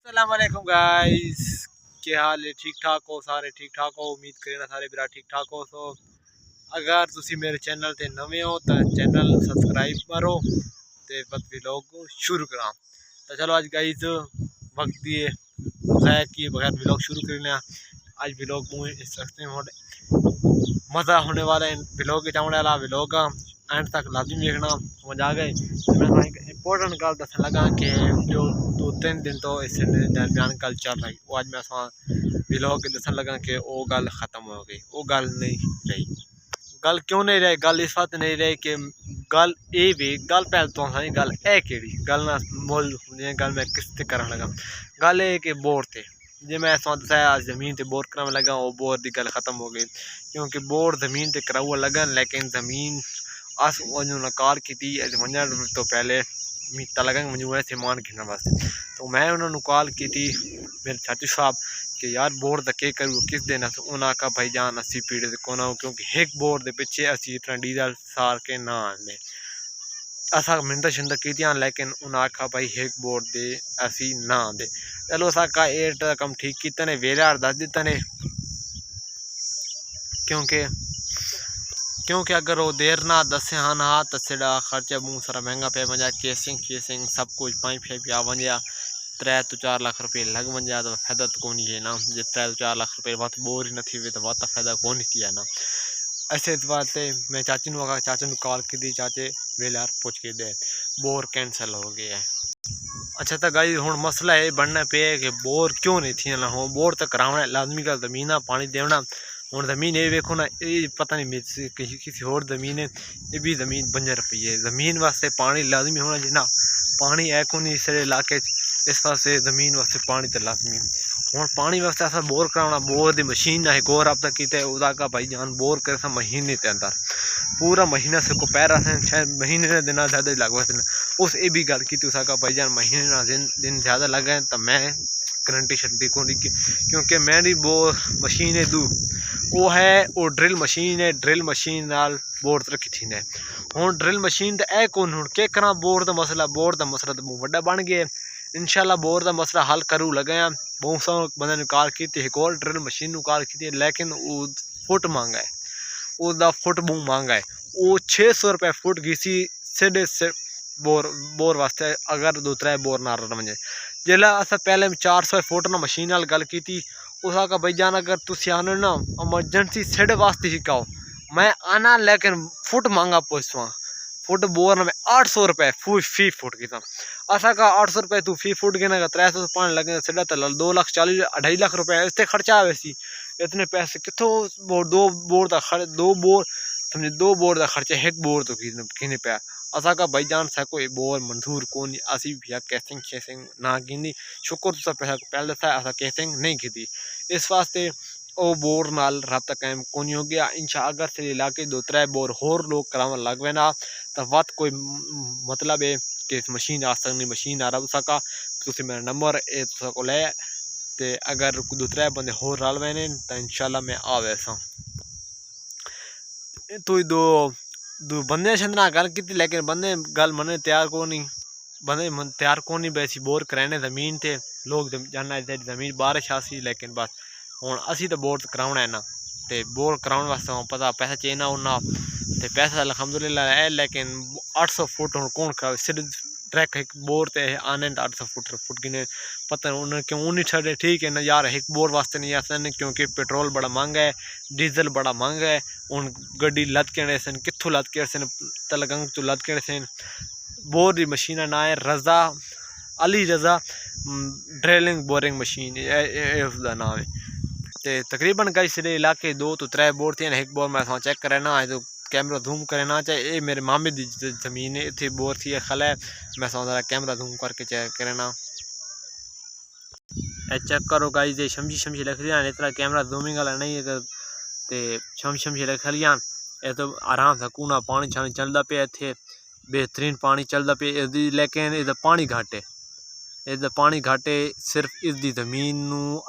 अस्सलाम वालेकुम गाइस, क्या हाल है? ठीक ठाक हो? सारे ठीक ठाक हो? उम्मीद करें सारे बिरा ठीक ठाक हो। तो अगर तुसी मेरे चैनल ते नवे हो तो चैनल सब्सक्राइब करो ते बस व्लॉग शुरू करा। तो चलो आज गाइस वक्त दिए ज़ाया किए बगैर व्लॉग शुरू करने। आज व्लॉग मुझे सकते हैं मज़ा होने वाला है। व्लॉग के चावने वाला व्लॉग एंड तक लाजमी देखना। समझ आ गए? तो मैं एक इंपॉर्टेंट गल दसन लगा कि जो 2-3 दिन तो इस दरम्यान गल चल रही वो आज मैं व्लॉग के दसन लगा कि वो गल ख़त्म हो गई। वो गल नहीं रही। गल क्यों नहीं रही? गल इस वक्त नहीं रही कि गल ये भी गल पहले तो सही गल है कि गल ना मोल गल मैं किस करन लगा। गल ये कि बोर थे जे मैं दसाया जमीन ते बोर कराने लगा वो बोर की गल ख़त्म हो गई क्योंकि बोर जमीन ते कराऊ लगन लेकिन जमीन अस नकार की वजन तो पहले मीता लगन मजूए समान गिनने वास्ते। तो मैं उन्होंने कॉल की थी मेरे चाचू साहब कि यार बोर का के करूँ किस दिन उन्हें आखा भाई जान असी पीड़े कौन हो क्योंकि एक बोर के पिछे असी इतना डीजल सार के ना आने असा मिनत शिनत की लेकिन उन्हें आखा भाई एक बोर दे असी ना आते। चलो असा का एट का कम ठीक किया ने वेला दस दिता ने क्योंकि अगर वो देर ना दसे हाँ ना तो सेड़ा खर्चा बहुत सारा महंगा पे वजह केसिंग सब कुछ पाइप शाइप आ वजह 3 to 4 लाख रुपये लग वजह तो फायदा तो कौन है ना। जो 3 to 4 लाख रुपये वत बोर ही नहीं हुए तो वत फायदा कौन थी है ना। ऐसे एतबार से मैं चाची ने आखा चाचे कॉल की दी चाचे वेलार पूछ के दे बोर कैंसल हो गया है। अच्छा तो गाइस हुण मसला ये बनना पे कि बोर क्यों नहीं थी ना हो। बोर तो करावना लाजमी का जमीन पानी देना। हूँ जमीन ये वेखो ना ये पता नहीं किसी होर जमीन है ये भी जमीन बंजर पई है। जमीन वास्ते पानी लाजमी होना चाहिए ना। पानी है को नहीं इस इलाके इस वास्ते जमीन वास्ते पानी तो लाजमी। हूँ पानी वास्ते असा बोर कराना बोर की मशीन है गोर अब तक किया उसका भाई जान बोर कर महीने के अंदर पूरा महीना से को पैर शायद महीने ने दिन ज़्यादा लग वैसे उस ये भी गल की उसका भाई जान महीने ना दिन ज़्यादा लग गए तो मैं गारंटी छड़ी को क्योंकि मेरी वो मशीन है दू वो है वो ड्रिल मशीन नाल बोर रखी थी ने। हूँ ड्रिल मशीन तो है कौन हूँ के करा बोर का मसला तो बहुत बड़ा बन गया। इंशाल्लाह बोर का मसला हल करूँ लगे बहुत सारे बंदे ने कॉल की एक और ड्रिल मशीन कॉल की लेकिन वो फुट महंगा है उसका फुट बहुत महंगा है। वो 600 रुपये फुट घिसी सीधे से बोर वास्ते अगर 2-3 बोर ना रहे जिला अस पहले 400 फुट ना मशीन नाल गल की उसका भाई जान अगर तुम आने ना एमरजेंसी सिड वास्ते ही कहो मैं आना लेकिन फुट महंगा पूछवा फुट बोर में 800 रुपये फी फुट की असा का 800 रुपये तू फी फुट गिना 300 पानी लगे सीधा तो 2,40,000 2.5 लाख रुपये इससे खर्चा वैसी इतने पैसे कितों दो बोर का खर्च 2 बोर समझे 2 बोर का खर्चा एक बोर तो किने पाया असा का भाई जान सको बोर मंजूर कौन असी भी कैसिंग ना गिनी शुक्र तुसा पैसा पहले था असा कैसिंग नहीं की इस वास्ते वो बोर नाल रब्ता कायम कौन हो गया। इंशा अगर से इलाके 2-3 बोर होर लोग करावन लग वे ना तो वत कोई मतलब है कि मशीन आ सकनी मशीन आ रहा सका तुम मेरा नंबर ए को ले ते अगर 2-3 बंदे होर रल वे तो इंशाल्लाह मैं आ वैसा तो दो बंदे छंदना गल की लेकिन बंदे गल मने तैयार को नहीं बंदे तैयार को नहीं वैसी बोर कराने जमीन थे लोग जानना जमीन बारिश आसी लेकिन बस हूँ असी तो बोर कराना है ना तो बोर कराने वास्ते पता पैसा चाहिए ना उन्ना तो पैसा अलहमदुलिल्लाह है लेकिन 800 फुट हूँ कौन करा सिर्फ ट्रैक एक बोर ते आने 800 फुट गिने पता उन्हें क्यों नहीं छड़े ठीक है ना यार एक बोर वास्ते नहीं आते क्योंकि पेट्रोल बड़ा महंगा है डीजल बड़ा महंगा है। हूँ गड्डी लद के सन कितों लद के सन तलगंग तो लद के सन बोर की मशीन ना है रजा अली रजा ड्रिलिंग बोरिंग मशीन उसका नाम है। तो तकरीबन कई सारे इलाके 2 to 3 बोर थे एक बोर मैं चेक करे ना तो कैमरा जूम करे ना चाहे ये मेरे मामे की जमीन है इतनी बोर थी खल है मैं समझ कैमरा जूम करके चेक करे ना चेक करो गाइस ये शमशी लिख लिया इतना कैमरा जूमिंग वाला नहीं है तो शमशी लिख लिया ये तो आराम से कूना पानी छानी चलता पे इतने बेहतरीन पानी चलता पे लेकिन इसका पानी घट है इसका पानी घट है सिर्फ इसकी जमीन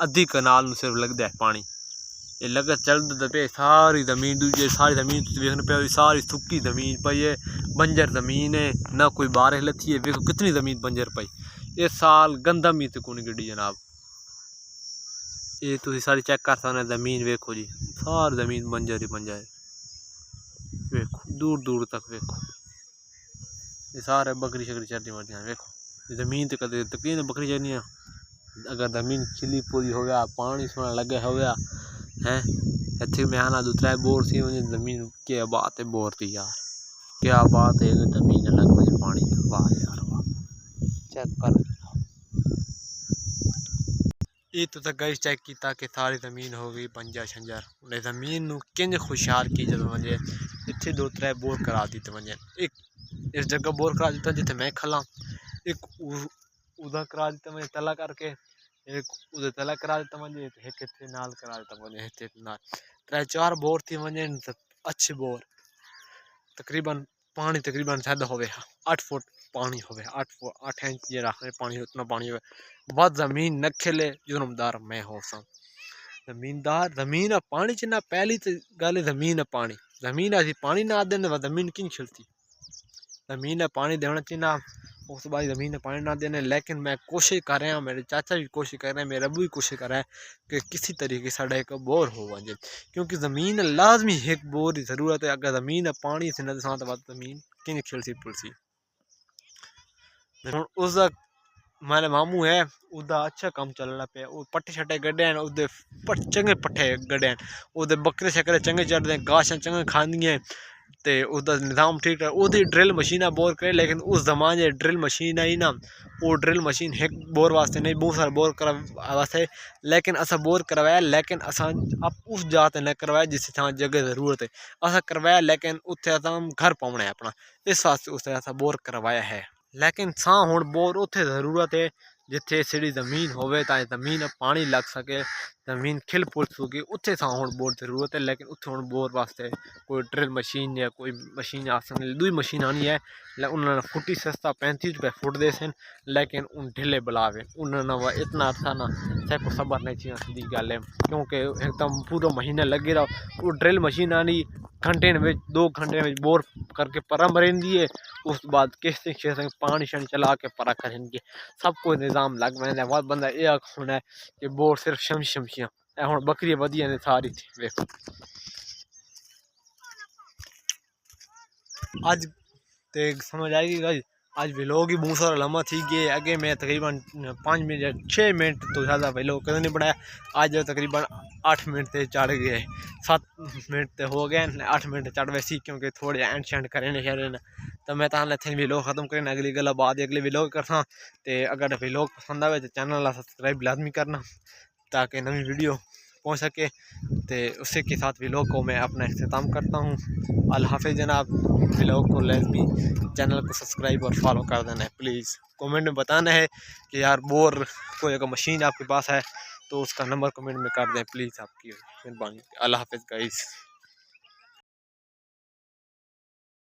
अद्धी कनाल सिर्फ लगता है पानी ये लगा चलता पे सारी जमीन दूजे सारी जमीन देखने पे सारी सुक्की जमीन पई है बंजर जमीन है ना कोई बारिश लथी है देखो कितनी जमीन बंजर पई इस साल गंदम ही कोनी गड्डी जनाब। ये तुसी सारी चेक कर सकते जमीन वेखो जी, सारी जमीन बंजर ही बंजर वेखो, दूर दूर तक वेखो। ये सारे बकरी शकरी चरनी मरती हैं वेखो। जमीन तो कदे तकरीबन बकरी चरनी है। अगर जमीन खिली पूरी हो गया, पानी सोना लगे हो गया है। इतने में आना दूसरा बोर सी जमीन क्या बात है, बोर थी यार, क्या बात है। जमीन अलग मुझे पानी वाह यार वाह, चेक कर। ये तो गाइस चेक किया कि सारी जमीन हो गई बंजर शंजर। उन्हें जमीन किंज खुशहाल की जब मुझे इतने 2-3 बोर करा दी तो मुझे एक इस जगह बोर करा दिता जिथे मैं खला, एक उधर करा दिता मुझे तला करके, एक उधर तला करा दिता मुझे, एक इतने नाल करा दिता मुझे, इतने नाल 3-4 बोर थी मुझे अच्छे बोर। तकरीबन पानी तकरीबन ज्यादा हो गया 8 फुट पानी हो गया, 8 इंच जरा पानी, उतना पानी हो बहुत जमीन न खेले जुर्मदार मैं हो सा। जमीनदार जमीन पानी च ना, पहली तो गल जमीन पानी, जमीन अभी पानी ना देने जमीन किन खिलती। जमीन पानी देना चाहिए ना, उस बाद ज़मीन ने पानी ना देने। लेकिन मैं कोशिश कर रहा हूँ, मेरे चाचा भी कोशिश कर रहे हैं, मेरा अबू भी कोशिश कर रहा है कि किसी तरीके से एक बोर हो वजे, क्योंकि ज़मीन लाजमी एक बोर की ज़रूरत है। अगर ज़मीन पानी से न तो बाद ज़मीन कि खिलसी पुलसी। उसका मेरे मामू है, उसका अच्छा काम चलना पे, वो पट्टे शट्टे गड्ढे हैं, उसदे चंगे पट्ठे गड्ढे हैं, उसदे बकरे शकरे चंगे चढ़ते हैं, घास चंगे खांदियां, तो उसका निज़ाम ठीक है। वो ड्रिल मशीन बोर करे, लेकिन उस जमाने ड्रिल मशीन आई ना, वो ड्रिल मशीन एक बोर वास्ते नहीं, बहुत सारा बोर कर वास्ते। लेकिन असा बोर करवाया, लेकिन असा अब उस जाते न करवाया जिस थां जगह ज़रूरत है, असा करवाया। लेकिन उत्थे असा घर पाना है अपना, इस वास्ते उससे असा बोर करवाया है। लेकिन सा हुण बोर उत्थे ज़रूरत है जिथे सीढ़ी जमीन होवे, ताकि जमीन पानी लग सके, जमीन खिल फुल सके, उत्थे सा हुण बोर ज़रूरत है। लेकिन उत्थे हुण बोर वास्ते कोई ड्रिल मशीन या कोई मशीन आसन दुई मशीन आनी है। उन्होंने फुटी सस्ता 35 रुपये फुट दे सन, लेकिन उन ढिले बुलावे उन्होंने इतना था ना, सैको सबर नहीं चाहिए सीधी गल है, क्योंकि एकदम पूरा महीना लगे रहो। वो ड्रिल मशीन आनी घंटे में 2 घंटे में बोर करके परा मरेंदी है। उस बाद किस्तें शेस्तें पानी शानी चला के परा करेंगे, सब कोई निज़ाम लग पैंदा है। बंदा यह आखना है कि बोर सिर्फ शमशियां हुण बकरियां वधिया ने सारी थी वेखो। आज तो समझ आएगी गाइस, आज व्लॉग ही बहुत सारा लम्बा थी गए। आगे मैं तकरीबन 5 मिनट 6 मिनट तो ज़्यादा व्लॉग कदम नहीं बनाया। आज तकरीबन 8 मिनट से चढ़ गए, 7 मिनट तो हो गए, 8 मिनट चढ़ वैसी, क्योंकि थोड़े एंड शेंड करें शहर तो मैं तां इतने व्लॉग खत्म करें। अगली गल बाद अगले व्लॉग करना, तो अगर व्लॉग पसंद आए तो चैनल सब्सक्राइब लाजमी करना, ताकि नवी वीडियो पहुँच सके। तो उसी के साथ व्लॉग को मैं अपना अख्ताम करता हूँ। अल्लाह हाफ़िज़ जनाब। व्लॉग को लाजमी चैनल को सब्सक्राइब और फॉलो कर देना है प्लीज़। कमेंट में बताना है कि यार बोर कोई अगर मशीन आपके पास है तो उसका नंबर कमेंट में कर दें प्लीज़, आपकी मेहरबानी। अल्लाह हाफ़िज़ गाइस।